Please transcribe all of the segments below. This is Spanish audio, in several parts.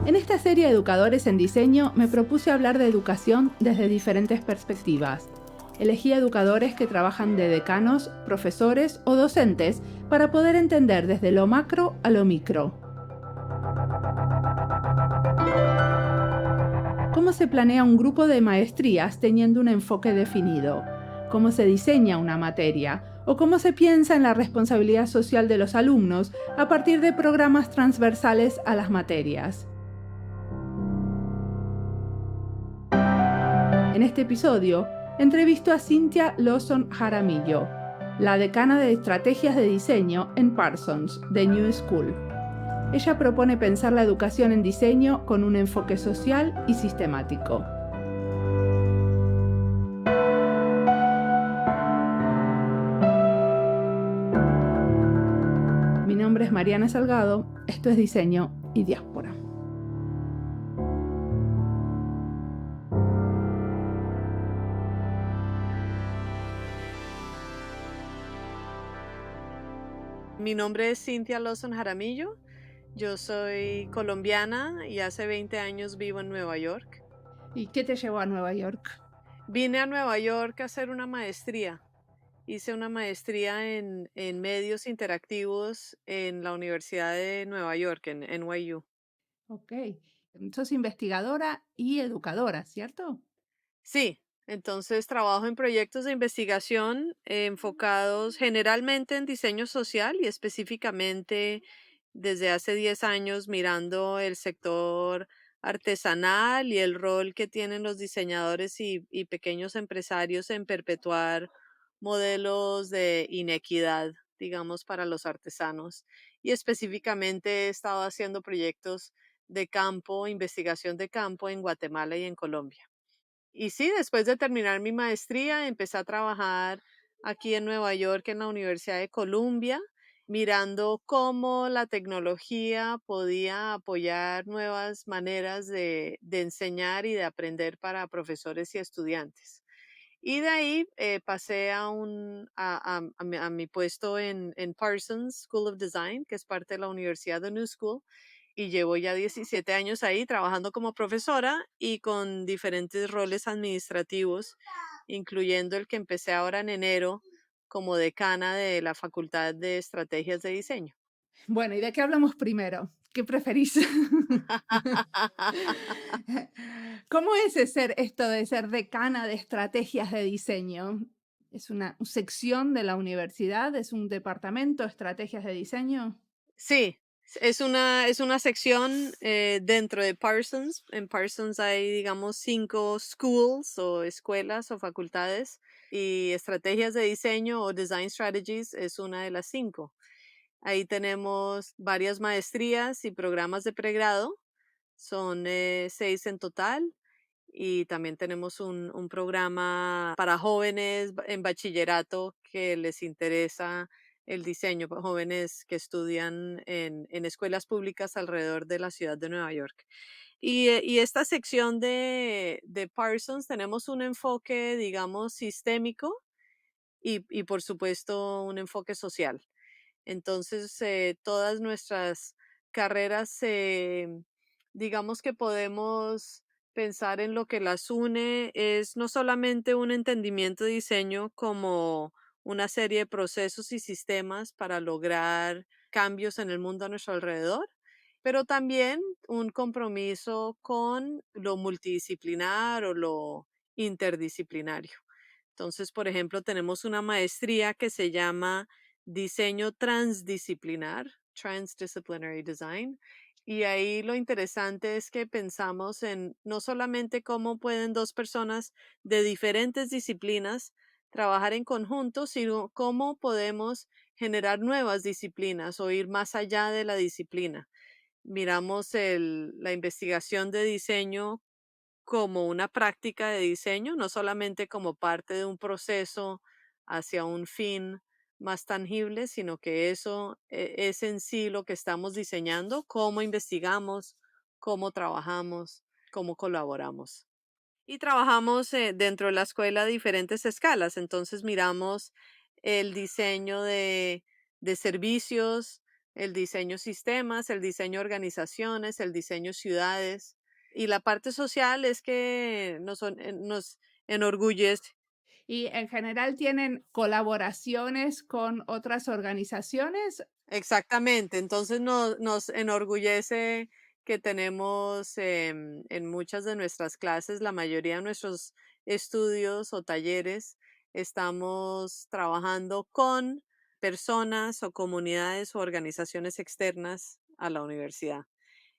En esta serie Educadores en Diseño me propuse hablar de educación desde diferentes perspectivas. Elegí educadores que trabajan de decanos, profesores o docentes para poder entender desde lo macro a lo micro. ¿Cómo se planea un grupo de maestrías teniendo un enfoque definido? ¿Cómo se diseña una materia? ¿O cómo se piensa en la responsabilidad social de los alumnos a partir de programas transversales a las materias? En este episodio, entrevisto a Cynthia Lawson Jaramillo, la decana de estrategias de diseño en Parsons, The New School. Ella propone pensar la educación en diseño con un enfoque social y sistemático. Mi nombre es Mariana Salgado, esto es Diseño y Diáspora. Mi nombre es Cynthia Lawson Jaramillo. Yo soy colombiana y hace 20 años vivo en Nueva York. ¿Y qué te llevó a Nueva York? Vine a Nueva York a hacer una maestría. Hice una maestría en medios interactivos en la Universidad de Nueva York, en NYU. Ok, sos investigadora y educadora, ¿cierto? Sí, entonces trabajo en proyectos de investigación enfocados generalmente en diseño social y específicamente desde hace 10 años mirando el sector artesanal y el rol que tienen los diseñadores y pequeños empresarios en perpetuar modelos de inequidad, digamos, para los artesanos. Y específicamente he estado haciendo proyectos de campo, investigación de campo en Guatemala y en Colombia. Y sí, después de terminar mi maestría, empecé a trabajar aquí en Nueva York, en la Universidad de Columbia, mirando cómo la tecnología podía apoyar nuevas maneras de enseñar y de aprender para profesores y estudiantes. Y de ahí pasé a mi puesto en Parsons School of Design, que es parte de la Universidad de New School, y llevo ya 17 años ahí trabajando como profesora y con diferentes roles administrativos, incluyendo el que empecé ahora en enero como decana de la Facultad de Estrategias de Diseño. Bueno, ¿y de qué hablamos primero? ¿Qué preferís? ¿Cómo es esto de ser decana de estrategias de diseño? ¿Es una sección de la universidad? ¿Es un departamento de estrategias de diseño? Sí, es una sección dentro de Parsons. En Parsons hay, digamos, 5 schools o escuelas o facultades y estrategias de diseño o design strategies es una de las 5. Ahí tenemos varias maestrías y programas de pregrado, son 6 en total. Y también tenemos un programa para jóvenes en bachillerato que les interesa el diseño, para jóvenes que estudian en escuelas públicas alrededor de la ciudad de Nueva York. Y esta sección de Parsons tenemos un enfoque, digamos, sistémico y por supuesto un enfoque social. Entonces, todas nuestras carreras, digamos que podemos pensar en lo que las une, es no solamente un entendimiento de diseño como una serie de procesos y sistemas para lograr cambios en el mundo a nuestro alrededor, pero también un compromiso con lo multidisciplinar o lo interdisciplinario. Entonces, por ejemplo, tenemos una maestría que se llama Diseño Transdisciplinar, Transdisciplinary Design. Y ahí lo interesante es que pensamos en no solamente cómo pueden dos personas de diferentes disciplinas trabajar en conjunto, sino cómo podemos generar nuevas disciplinas o ir más allá de la disciplina. Miramos la investigación de diseño como una práctica de diseño, no solamente como parte de un proceso hacia un fin más tangible, sino que eso es en sí lo que estamos diseñando, cómo investigamos, cómo trabajamos, cómo colaboramos. Y trabajamos dentro de la escuela a diferentes escalas, entonces miramos el diseño de servicios, el diseño sistemas, el diseño organizaciones, el diseño ciudades. Y la parte social es que nos enorgullece. ¿Y en general tienen colaboraciones con otras organizaciones? Exactamente, entonces nos enorgullece que tenemos en muchas de nuestras clases, la mayoría de nuestros estudios o talleres, estamos trabajando con personas o comunidades o organizaciones externas a la universidad.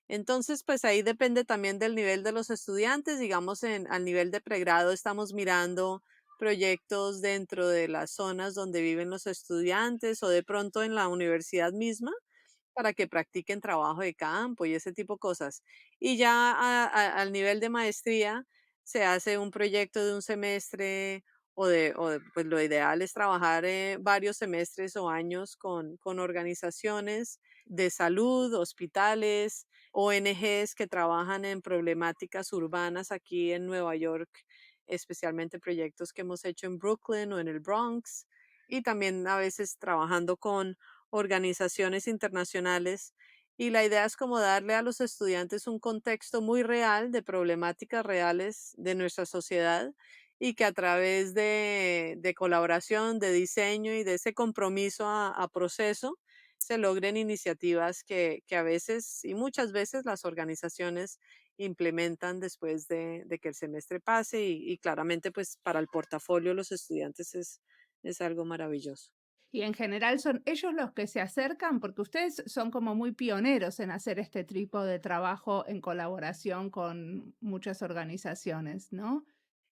Entonces, pues ahí depende también del nivel de los estudiantes. Digamos, al nivel de pregrado estamos mirando proyectos dentro de las zonas donde viven los estudiantes o de pronto en la universidad misma para que practiquen trabajo de campo y ese tipo de cosas. Y ya al nivel de maestría se hace un proyecto de un semestre pues lo ideal es trabajar varios semestres o años con organizaciones de salud, hospitales, ONGs que trabajan en problemáticas urbanas aquí en Nueva York, especialmente proyectos que hemos hecho en Brooklyn o en el Bronx, y también a veces trabajando con organizaciones internacionales. Y la idea es como darle a los estudiantes un contexto muy real de problemáticas reales de nuestra sociedad y que a través de colaboración, de diseño y de ese compromiso a proceso, se logren iniciativas que a veces y muchas veces las organizaciones implementan después de que el semestre pase y claramente pues para el portafolio de los estudiantes es algo maravilloso. Y en general son ellos los que se acercan, porque ustedes son como muy pioneros en hacer este tipo de trabajo en colaboración con muchas organizaciones, ¿no?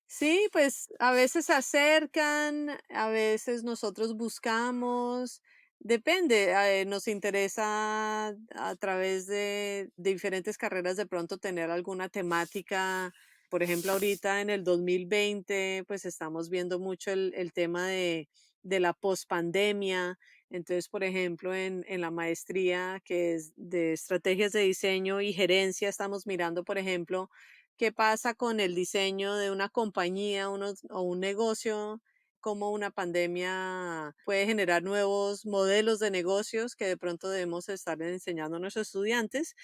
Sí, pues a veces se acercan, a veces nosotros buscamos, depende, nos interesa a través de diferentes carreras de pronto tener alguna temática. Por ejemplo, ahorita en el 2020, pues estamos viendo mucho el tema de la pospandemia. Entonces, por ejemplo, en la maestría que es de estrategias de diseño y gerencia, estamos mirando, por ejemplo, qué pasa con el diseño de una compañía o un negocio, cómo una pandemia puede generar nuevos modelos de negocios que de pronto debemos estar enseñando a nuestros estudiantes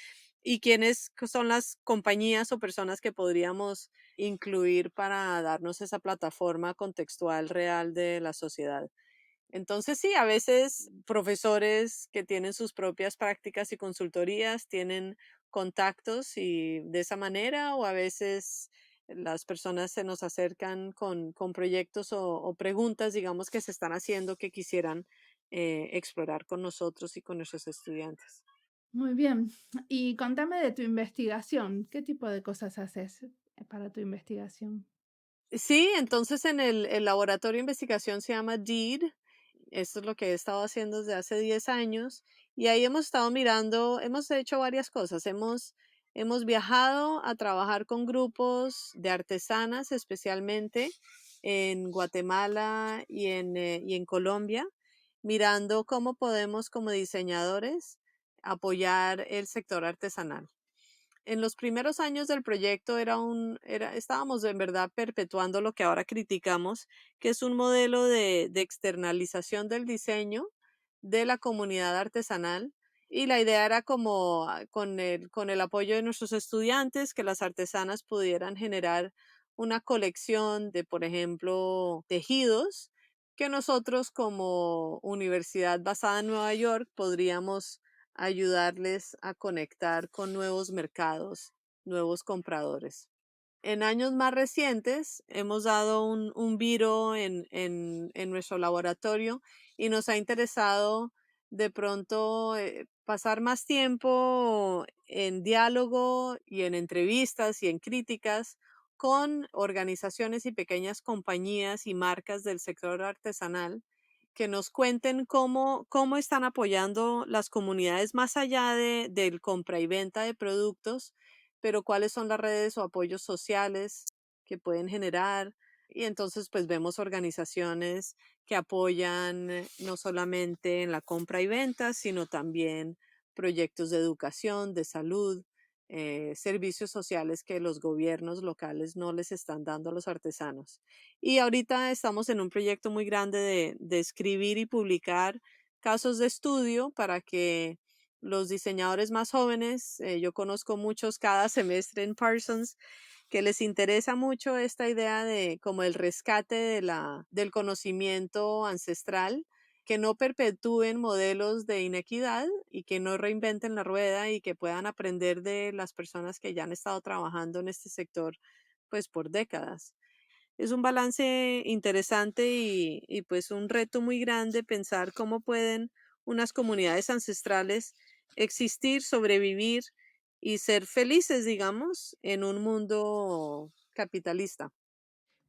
y quiénes son las compañías o personas que podríamos incluir para darnos esa plataforma contextual real de la sociedad. Entonces, sí, a veces profesores que tienen sus propias prácticas y consultorías tienen contactos y de esa manera, o a veces las personas se nos acercan con proyectos o preguntas, digamos, que se están haciendo que quisieran explorar con nosotros y con nuestros estudiantes. Muy bien. Y contame de tu investigación. ¿Qué tipo de cosas haces para tu investigación? Sí, entonces en el laboratorio de investigación se llama DEED. Esto es lo que he estado haciendo desde hace 10 años y ahí hemos estado mirando, hemos hecho varias cosas. Hemos viajado a trabajar con grupos de artesanas, especialmente en Guatemala y en Colombia, mirando cómo podemos como diseñadores apoyar el sector artesanal. En los primeros años del proyecto estábamos en verdad perpetuando lo que ahora criticamos, que es un modelo de externalización del diseño de la comunidad artesanal. Y la idea era como con el apoyo de nuestros estudiantes, que las artesanas pudieran generar una colección de, por ejemplo, tejidos que nosotros como universidad basada en Nueva York podríamos ayudarles a conectar con nuevos mercados, nuevos compradores. En años más recientes hemos dado un viro en nuestro laboratorio y nos ha interesado de pronto pasar más tiempo en diálogo y en entrevistas y en críticas con organizaciones y pequeñas compañías y marcas del sector artesanal que nos cuenten cómo están apoyando las comunidades más allá del compra y venta de productos, pero cuáles son las redes o apoyos sociales que pueden generar. Y entonces pues vemos organizaciones que apoyan no solamente en la compra y venta, sino también proyectos de educación, de salud, servicios sociales que los gobiernos locales no les están dando a los artesanos. Y ahorita estamos en un proyecto muy grande de escribir y publicar casos de estudio para que los diseñadores más jóvenes, yo conozco muchos cada semestre en Parsons, que les interesa mucho esta idea de como el rescate del conocimiento ancestral, que no perpetúen modelos de inequidad y que no reinventen la rueda y que puedan aprender de las personas que ya han estado trabajando en este sector pues por décadas. Es un balance interesante y pues un reto muy grande pensar cómo pueden unas comunidades ancestrales existir, sobrevivir y ser felices, digamos, en un mundo capitalista.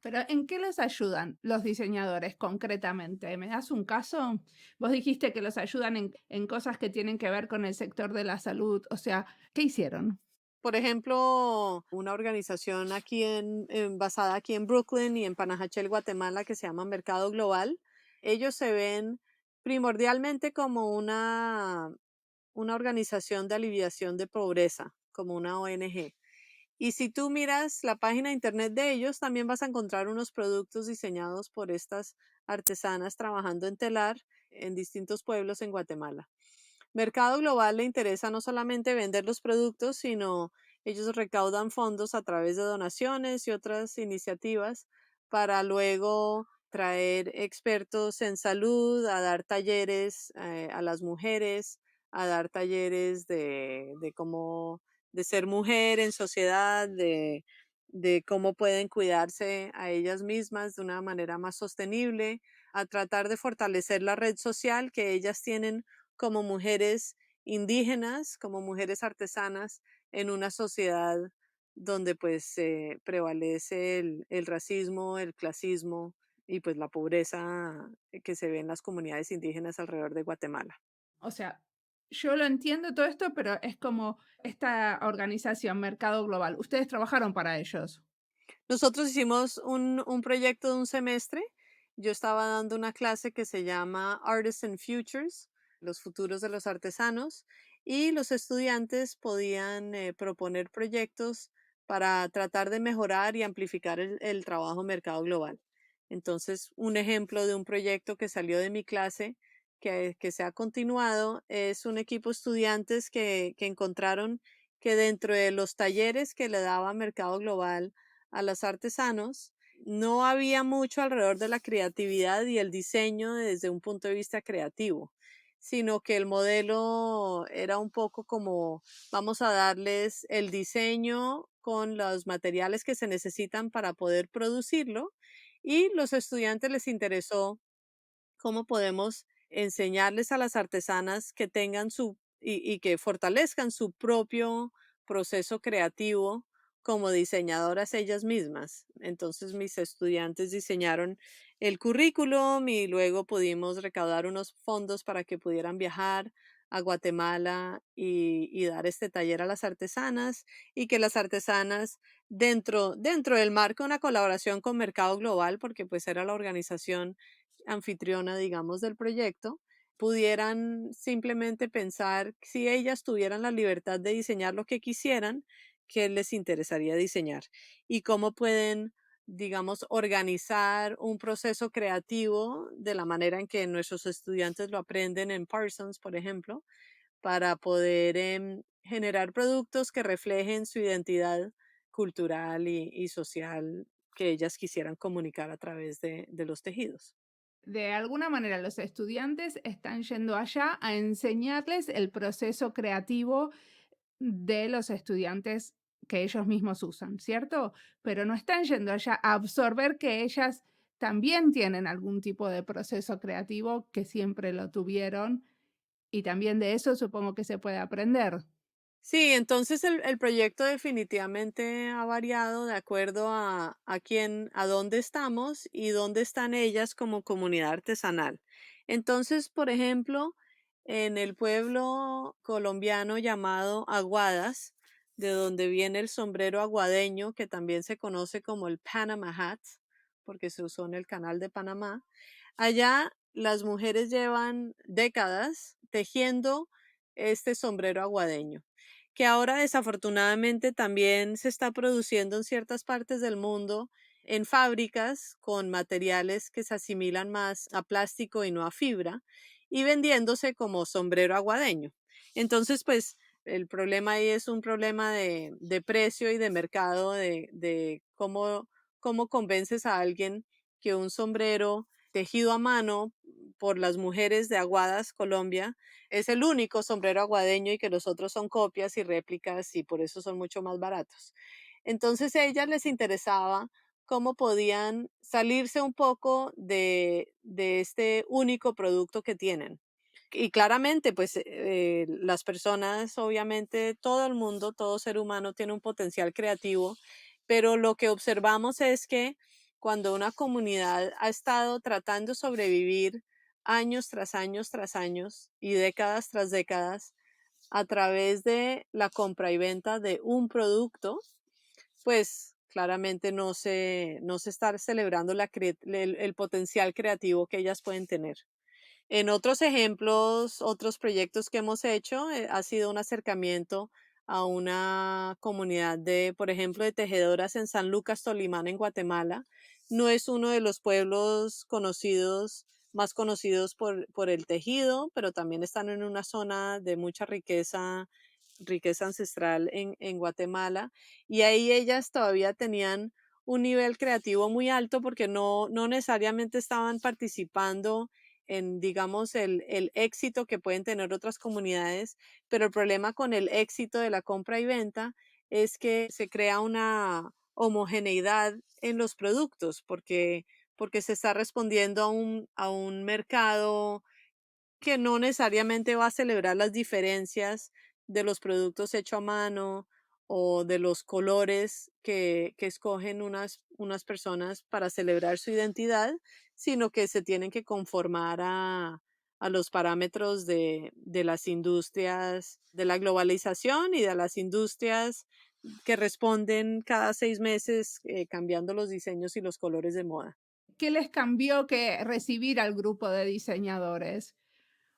Pero ¿en qué les ayudan los diseñadores concretamente? ¿Me das un caso? Vos dijiste que los ayudan en cosas que tienen que ver con el sector de la salud. O sea, ¿qué hicieron? Por ejemplo, una organización aquí basada aquí en Brooklyn y en Panajachel, Guatemala, que se llama Mercado Global. Ellos se ven primordialmente como una organización de aliviación de pobreza, como una ONG. Y si tú miras la página de internet de ellos, también vas a encontrar unos productos diseñados por estas artesanas trabajando en telar en distintos pueblos en Guatemala. Mercado Global le interesa no solamente vender los productos, sino ellos recaudan fondos a través de donaciones y otras iniciativas para luego traer expertos en salud, a dar talleres a las mujeres, a dar talleres de cómo de ser mujer en sociedad, de cómo pueden cuidarse a ellas mismas de una manera más sostenible, a tratar de fortalecer la red social que ellas tienen como mujeres indígenas, como mujeres artesanas en una sociedad donde pues prevalece el racismo, el clasismo y pues la pobreza que se ve en las comunidades indígenas alrededor de Guatemala. O sea, yo lo entiendo todo esto, pero es como esta organización, Mercado Global. Ustedes trabajaron para ellos. Nosotros hicimos un proyecto de un semestre. Yo estaba dando una clase que se llama Artisan Futures, los futuros de los artesanos, y los estudiantes podían proponer proyectos para tratar de mejorar y amplificar el trabajo mercado global. Entonces, un ejemplo de un proyecto que salió de mi clase, que se ha continuado, es un equipo de estudiantes que encontraron que dentro de los talleres que le daba Mercado Global a los artesanos, no había mucho alrededor de la creatividad y el diseño desde un punto de vista creativo, sino que el modelo era un poco como vamos a darles el diseño con los materiales que se necesitan para poder producirlo y los estudiantes les interesó cómo podemos enseñarles a las artesanas que tengan y que fortalezcan su propio proceso creativo como diseñadoras ellas mismas. Entonces mis estudiantes diseñaron el currículum y luego pudimos recaudar unos fondos para que pudieran viajar a Guatemala y dar este taller a las artesanas y que las artesanas dentro del marco de una colaboración con Mercado Global, porque pues era la organización anfitriona, digamos, del proyecto, pudieran simplemente pensar si ellas tuvieran la libertad de diseñar lo que quisieran, qué les interesaría diseñar y cómo pueden, digamos, organizar un proceso creativo de la manera en que nuestros estudiantes lo aprenden en Parsons, por ejemplo, para poder generar productos que reflejen su identidad cultural y social que ellas quisieran comunicar a través de los tejidos. De alguna manera, los estudiantes están yendo allá a enseñarles el proceso creativo de los estudiantes que ellos mismos usan, ¿cierto? Pero no están yendo allá a absorber que ellas también tienen algún tipo de proceso creativo, que siempre lo tuvieron, y también de eso supongo que se puede aprender. Sí, entonces el proyecto definitivamente ha variado de acuerdo a dónde estamos y dónde están ellas como comunidad artesanal. Entonces, por ejemplo, en el pueblo colombiano llamado Aguadas, de donde viene el sombrero aguadeño, que también se conoce como el Panama Hat, porque se usó en el canal de Panamá, allá las mujeres llevan décadas tejiendo este sombrero aguadeño que ahora desafortunadamente también se está produciendo en ciertas partes del mundo en fábricas con materiales que se asimilan más a plástico y no a fibra y vendiéndose como sombrero aguadeño. Entonces, pues el problema ahí es un problema de precio y de mercado, de cómo convences a alguien que un sombrero tejido a mano por las mujeres de Aguadas, Colombia, es el único sombrero aguadeño y que los otros son copias y réplicas y por eso son mucho más baratos. Entonces a ellas les interesaba cómo podían salirse un poco de este único producto que tienen. Y claramente, pues las personas, obviamente, todo el mundo, todo ser humano tiene un potencial creativo, pero lo que observamos es que cuando una comunidad ha estado tratando de sobrevivir años tras años tras años y décadas tras décadas a través de la compra y venta de un producto, pues claramente no se está celebrando el potencial creativo que ellas pueden tener. En otros ejemplos, otros proyectos que hemos hecho, ha sido un acercamiento a una comunidad de, por ejemplo, de tejedoras en San Lucas, Tolimán, en Guatemala. No es uno de los pueblos conocidos, más conocidos por el tejido, pero también están en una zona de mucha riqueza ancestral en Guatemala. Y ahí ellas todavía tenían un nivel creativo muy alto porque no necesariamente estaban participando en, digamos, el éxito que pueden tener otras comunidades, pero el problema con el éxito de la compra y venta es que se crea una homogeneidad en los productos porque se está respondiendo a un mercado que no necesariamente va a celebrar las diferencias de los productos hechos a mano o de los colores que escogen unas personas para celebrar su identidad, sino que se tienen que conformar a los parámetros de las industrias, de la globalización y de las industrias que responden cada 6 meses cambiando los diseños y los colores de moda. ¿Qué les cambió que recibir al grupo de diseñadores?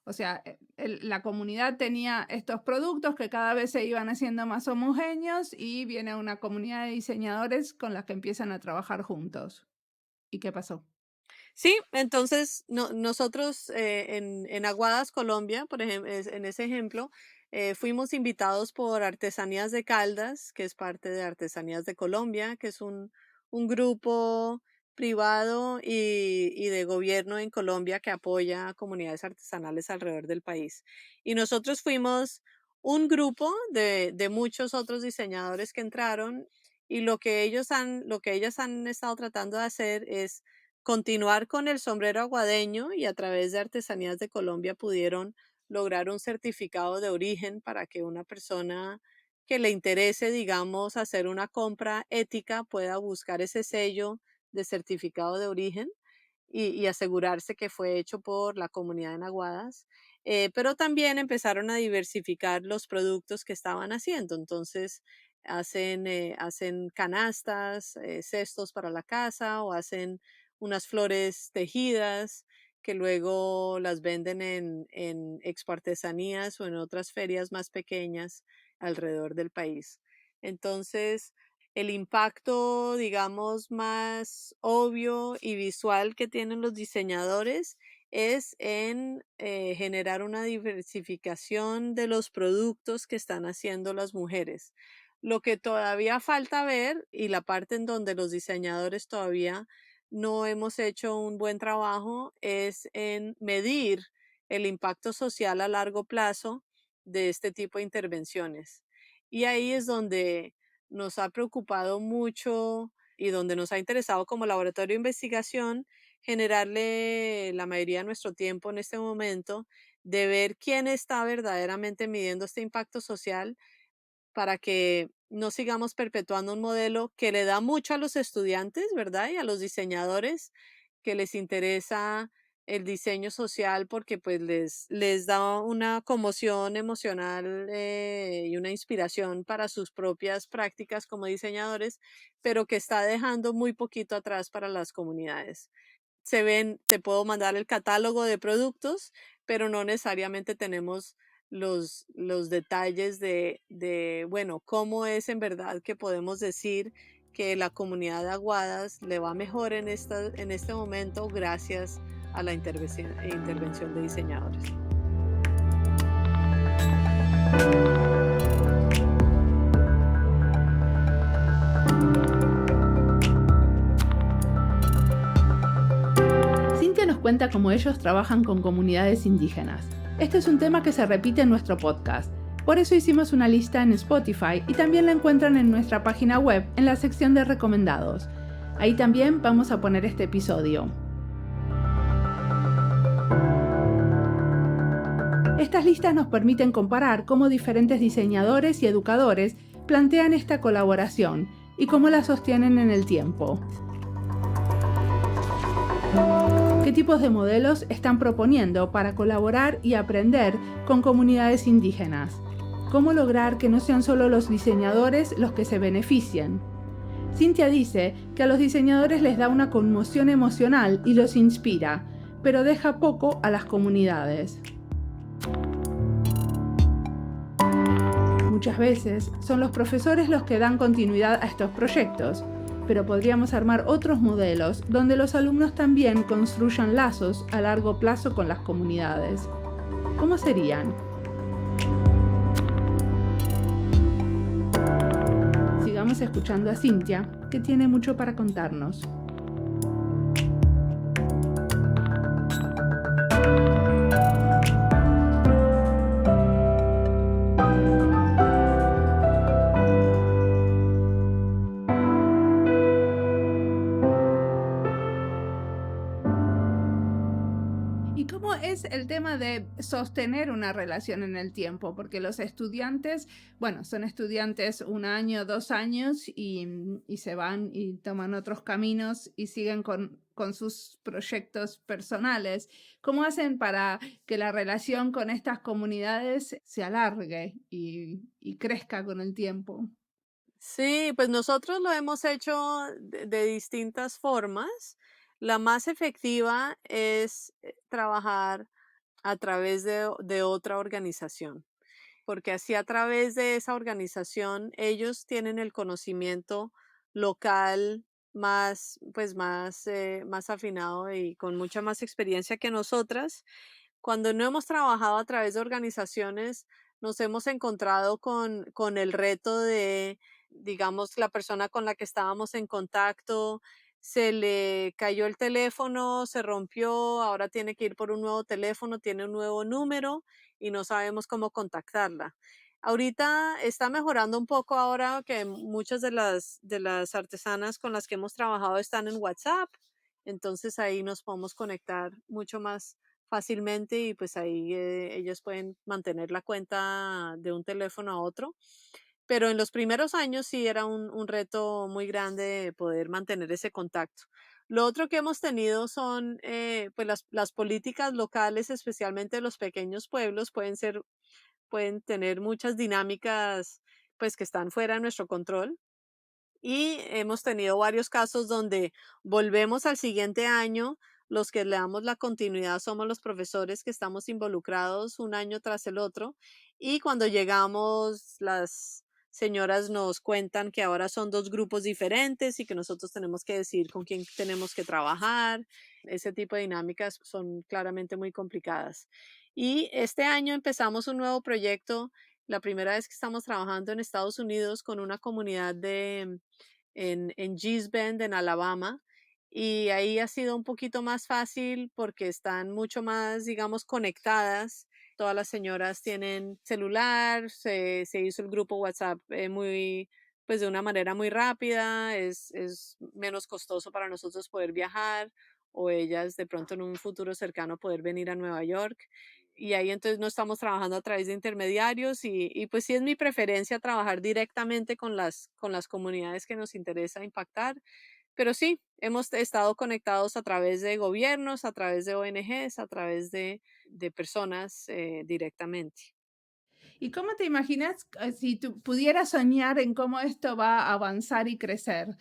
O sea, la comunidad tenía estos productos que cada vez se iban haciendo más homogéneos y viene una comunidad de diseñadores con las que empiezan a trabajar juntos. ¿Y qué pasó? Sí, entonces nosotros en Aguadas, Colombia, por ejemplo, en ese ejemplo, fuimos invitados por Artesanías de Caldas, que es parte de Artesanías de Colombia, que es un grupo privado y de gobierno en Colombia que apoya a comunidades artesanales alrededor del país. Y nosotros fuimos un grupo de muchos otros diseñadores que entraron y lo que ellas han estado tratando de hacer es continuar con el sombrero aguadeño y a través de Artesanías de Colombia pudieron lograr un certificado de origen para que una persona que le interese, digamos, hacer una compra ética pueda buscar ese sello de certificado de origen y asegurarse que fue hecho por la comunidad en Aguadas. Pero también empezaron a diversificar los productos que estaban haciendo. Entonces, hacen canastas, cestos para la casa o hacen unas flores tejidas que luego las venden en Expo Artesanías o en otras ferias más pequeñas alrededor del país. Entonces, el impacto, digamos, más obvio y visual que tienen los diseñadores es en generar una diversificación de los productos que están haciendo las mujeres. Lo que todavía falta ver y la parte en donde los diseñadores todavía no hemos hecho un buen trabajo es en medir el impacto social a largo plazo de este tipo de intervenciones. Y ahí es donde nos ha preocupado mucho y donde nos ha interesado como laboratorio de investigación generarle la mayoría de nuestro tiempo en este momento de ver quién está verdaderamente midiendo este impacto social para que no sigamos perpetuando un modelo que le da mucho a los estudiantes, ¿verdad? Y a los diseñadores que les interesa el diseño social porque pues les da una conmoción emocional y una inspiración para sus propias prácticas como diseñadores, pero que está dejando muy poquito atrás para las comunidades. Te puedo mandar el catálogo de productos, pero no necesariamente tenemos los detalles bueno, cómo es en verdad que podemos decir que la comunidad de Aguadas le va mejor en este momento gracias a la intervención de diseñadores. Cintia nos cuenta cómo ellos trabajan con comunidades indígenas. Este es un tema que se repite en nuestro podcast. Por eso hicimos una lista en Spotify y también la encuentran en nuestra página web en la sección de recomendados. Ahí también vamos a poner este episodio. Estas listas nos permiten comparar cómo diferentes diseñadores y educadores plantean esta colaboración y cómo la sostienen en el tiempo. ¿Qué tipos de modelos están proponiendo para colaborar y aprender con comunidades indígenas? ¿Cómo lograr que no sean solo los diseñadores los que se beneficien? Cintia dice que a los diseñadores les da una conmoción emocional y los inspira, pero deja poco a las comunidades. Muchas veces son los profesores los que dan continuidad a estos proyectos, pero podríamos armar otros modelos donde los alumnos también construyan lazos a largo plazo con las comunidades. ¿Cómo serían? Sigamos escuchando a Cintia, que tiene mucho para contarnos. ¿Y cómo es el tema de sostener una relación en el tiempo? Porque los estudiantes, bueno, son estudiantes 1 año, 2 años y se van y toman otros caminos y siguen con sus proyectos personales. ¿Cómo hacen para que la relación con estas comunidades se alargue y crezca con el tiempo? Sí, pues nosotros lo hemos hecho de distintas formas. La más efectiva es trabajar a través de otra organización, porque así a través de esa organización ellos tienen el conocimiento local más, pues más afinado y con mucha más experiencia que nosotras. Cuando no hemos trabajado a través de organizaciones, nos hemos encontrado con el reto de, digamos, la persona con la que estábamos en contacto, se le cayó el teléfono, se rompió, ahora tiene que ir por un nuevo teléfono, tiene un nuevo número y no sabemos cómo contactarla. Ahorita está mejorando un poco ahora que muchas de las artesanas con las que hemos trabajado están en WhatsApp, entonces ahí nos podemos conectar mucho más fácilmente y pues ahí ellos pueden mantener la cuenta de un teléfono a otro. Pero en los primeros años sí era un reto muy grande poder mantener ese contacto. Lo otro que hemos tenido son pues las políticas locales, especialmente de los pequeños pueblos, pueden tener muchas dinámicas pues que están fuera de nuestro control. Y hemos tenido varios casos donde volvemos al siguiente año, los que le damos la continuidad somos los profesores que estamos involucrados un año tras el otro, y cuando llegamos las señoras nos cuentan que ahora son 2 grupos diferentes y que nosotros tenemos que decidir con quién tenemos que trabajar. Ese tipo de dinámicas son claramente muy complicadas. Y este año empezamos un nuevo proyecto, la primera vez que estamos trabajando en Estados Unidos con una comunidad en East Bend, en Alabama, y ahí ha sido un poquito más fácil porque están mucho más, digamos, conectadas. Todas las señoras tienen celular, se hizo el grupo WhatsApp pues de una manera muy rápida, es menos costoso para nosotros poder viajar o ellas de pronto en un futuro cercano poder venir a Nueva York. Y ahí entonces no estamos trabajando a través de intermediarios y pues sí es mi preferencia trabajar directamente con las comunidades que nos interesa impactar, pero sí, hemos estado conectados a través de gobiernos, a través de ONGs, a través de personas directamente. ¿Y cómo te imaginas si tú pudieras soñar en cómo esto va a avanzar y crecer?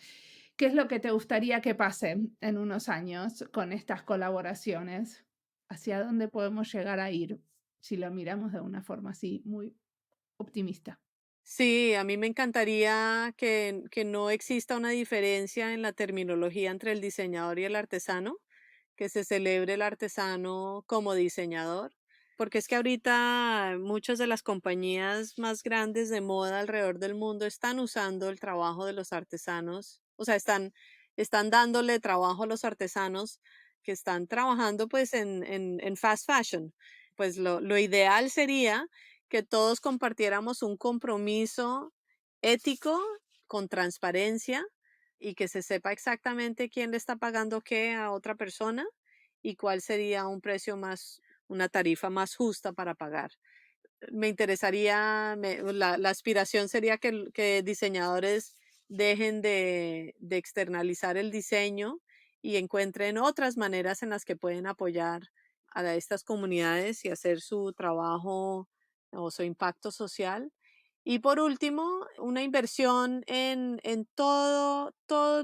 ¿Qué es lo que te gustaría que pase en unos años con estas colaboraciones? ¿Hacia dónde podemos llegar a ir si lo miramos de una forma así muy optimista? Sí, a mí me encantaría que no exista una diferencia en la terminología entre el diseñador y el artesano, que se celebre el artesano como diseñador, porque es que ahorita muchas de las compañías más grandes de moda alrededor del mundo están usando el trabajo de los artesanos, o sea, están dándole trabajo a los artesanos que están trabajando pues en fast fashion. Pues lo ideal sería que todos compartiéramos un compromiso ético con transparencia y que se sepa exactamente quién le está pagando qué a otra persona y cuál sería un precio más, una tarifa más justa para pagar. Me interesaría, la aspiración sería que diseñadores dejen de externalizar el diseño y encuentren otras maneras en las que pueden apoyar a estas comunidades y hacer su trabajo o su impacto social. Y por último, una inversión en todos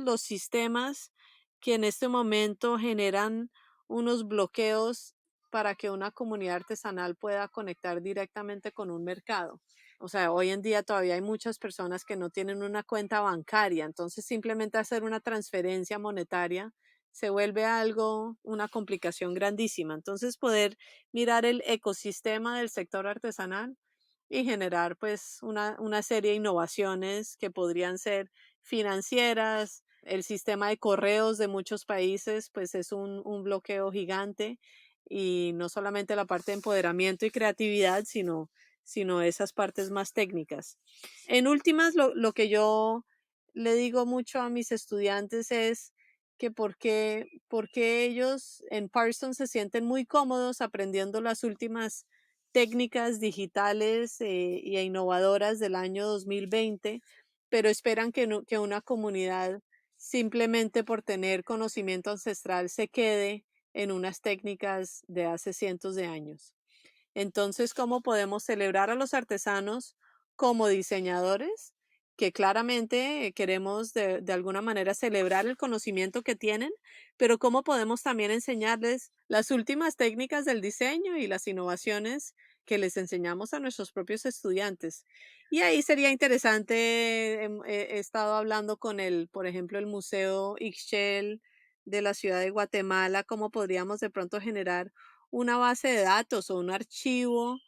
los sistemas que en este momento generan unos bloqueos para que una comunidad artesanal pueda conectar directamente con un mercado. O sea, hoy en día todavía hay muchas personas que no tienen una cuenta bancaria, entonces simplemente hacer una transferencia monetaria se vuelve algo, una complicación grandísima. Entonces, poder mirar el ecosistema del sector artesanal y generar pues una serie de innovaciones que podrían ser financieras. El sistema de correos de muchos países pues es un bloqueo gigante y no solamente la parte de empoderamiento y creatividad, sino esas partes más técnicas. En últimas, lo que yo le digo mucho a mis estudiantes es que porque ellos en Parsons se sienten muy cómodos aprendiendo las últimas técnicas digitales e innovadoras del año 2020, pero esperan que una comunidad simplemente por tener conocimiento ancestral se quede en unas técnicas de hace cientos de años. Entonces, ¿cómo podemos celebrar a los artesanos como diseñadores? Que claramente queremos de alguna manera celebrar el conocimiento que tienen, pero cómo podemos también enseñarles las últimas técnicas del diseño y las innovaciones que les enseñamos a nuestros propios estudiantes. Y ahí sería interesante, he estado hablando con por ejemplo, el Museo Ixchel de la ciudad de Guatemala, cómo podríamos de pronto generar una base de datos o un archivo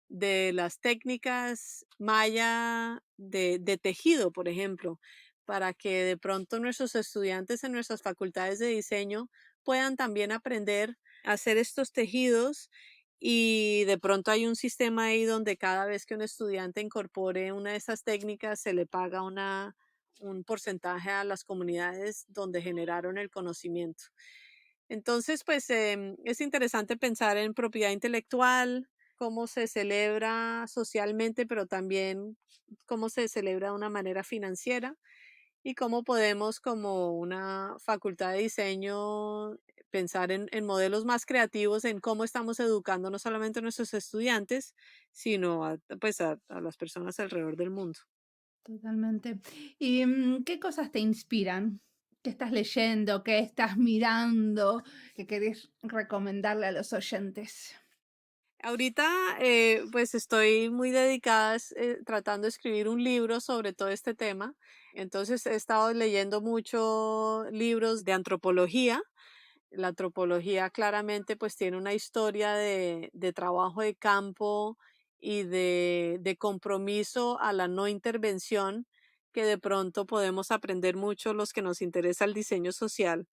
de las técnicas maya de tejido, por ejemplo, para que de pronto nuestros estudiantes en nuestras facultades de diseño puedan también aprender a hacer estos tejidos y de pronto hay un sistema ahí donde cada vez que un estudiante incorpore una de esas técnicas se le paga un porcentaje a las comunidades donde generaron el conocimiento. Entonces, pues es interesante pensar en propiedad intelectual, cómo se celebra socialmente, pero también cómo se celebra de una manera financiera y cómo podemos como una facultad de diseño pensar en modelos más creativos en cómo estamos educando no solamente a nuestros estudiantes, sino pues a las personas alrededor del mundo. Totalmente. ¿Y qué cosas te inspiran? ¿Qué estás leyendo? ¿Qué estás mirando? ¿Qué querés recomendarle a los oyentes? Ahorita, pues estoy muy dedicada tratando de escribir un libro sobre todo este tema. Entonces he estado leyendo muchos libros de antropología. La antropología claramente pues tiene una historia de trabajo de campo y de compromiso a la no intervención que de pronto podemos aprender mucho los que nos interesa el diseño social,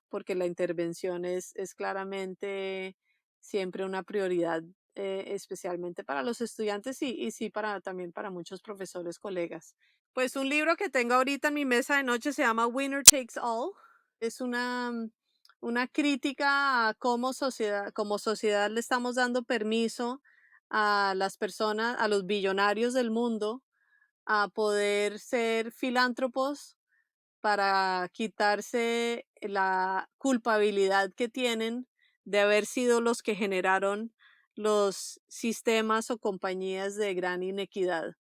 porque la intervención es claramente siempre una prioridad, especialmente para los estudiantes y sí también para muchos profesores, colegas. Pues un libro que tengo ahorita en mi mesa de noche se llama Winner Takes All. Es una crítica a cómo como sociedad le estamos dando permiso a las personas, a los billonarios del mundo, a poder ser filántropos para quitarse la culpabilidad que tienen de haber sido los que generaron los sistemas o compañías de gran inequidad.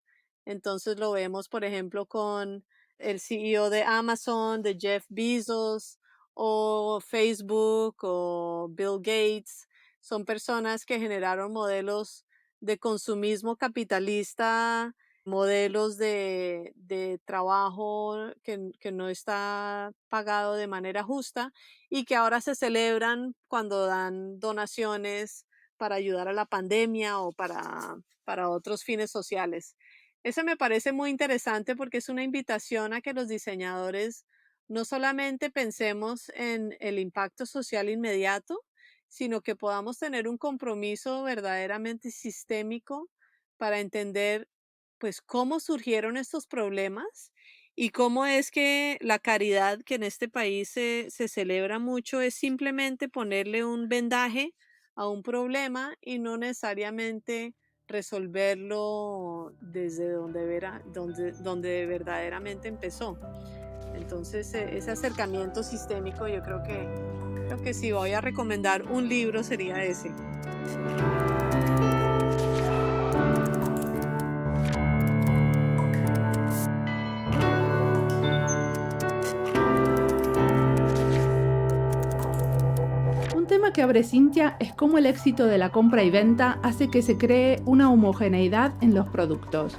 Entonces lo vemos, por ejemplo, con el CEO de Amazon, de Jeff Bezos, o Facebook, o Bill Gates. Son personas que generaron modelos de consumismo capitalista, modelos de trabajo que no está pagado de manera justa y que ahora se celebran cuando dan donaciones para ayudar a la pandemia o para otros fines sociales. Eso me parece muy interesante porque es una invitación a que los diseñadores no solamente pensemos en el impacto social inmediato, sino que podamos tener un compromiso verdaderamente sistémico para entender pues cómo surgieron estos problemas y cómo es que la caridad que en este país se celebra mucho es simplemente ponerle un vendaje a un problema y no necesariamente resolverlo desde donde verdaderamente empezó. Entonces, ese acercamiento sistémico, yo creo que si voy a recomendar un libro sería ese. Un tema que abre Cynthia es cómo el éxito de la compra y venta hace que se cree una homogeneidad en los productos.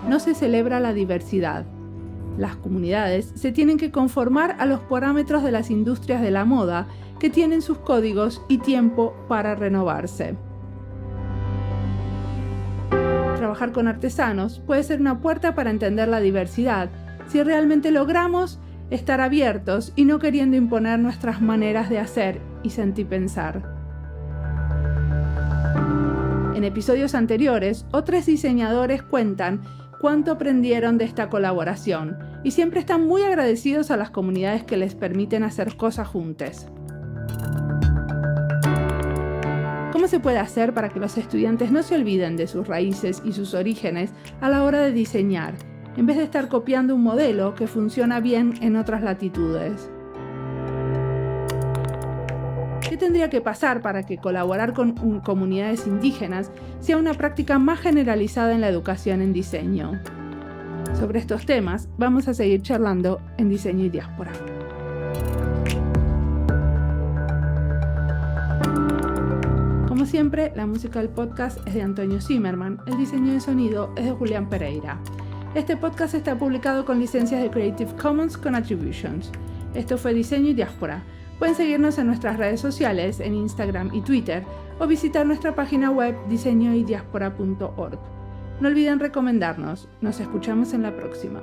No se celebra la diversidad. Las comunidades se tienen que conformar a los parámetros de las industrias de la moda, que tienen sus códigos y tiempo para renovarse. Trabajar con artesanos puede ser una puerta para entender la diversidad, si realmente logramos estar abiertos y no queriendo imponer nuestras maneras de hacer y sentir pensar. En episodios anteriores, otros diseñadores cuentan cuánto aprendieron de esta colaboración y siempre están muy agradecidos a las comunidades que les permiten hacer cosas juntos. ¿Cómo se puede hacer para que los estudiantes no se olviden de sus raíces y sus orígenes a la hora de diseñar, en vez de estar copiando un modelo que funciona bien en otras latitudes? ¿Qué tendría que pasar para que colaborar con comunidades indígenas sea una práctica más generalizada en la educación en diseño? Sobre estos temas vamos a seguir charlando en Diseño y Diáspora. Como siempre, la música del podcast es de Antonio Zimmerman, el diseño de sonido es de Julián Pereira. Este podcast está publicado con licencias de Creative Commons con Attributions. Esto fue Diseño y Diáspora. Pueden seguirnos en nuestras redes sociales, en Instagram y Twitter, o visitar nuestra página web diseñoydiaspora.org. No olviden recomendarnos. Nos escuchamos en la próxima.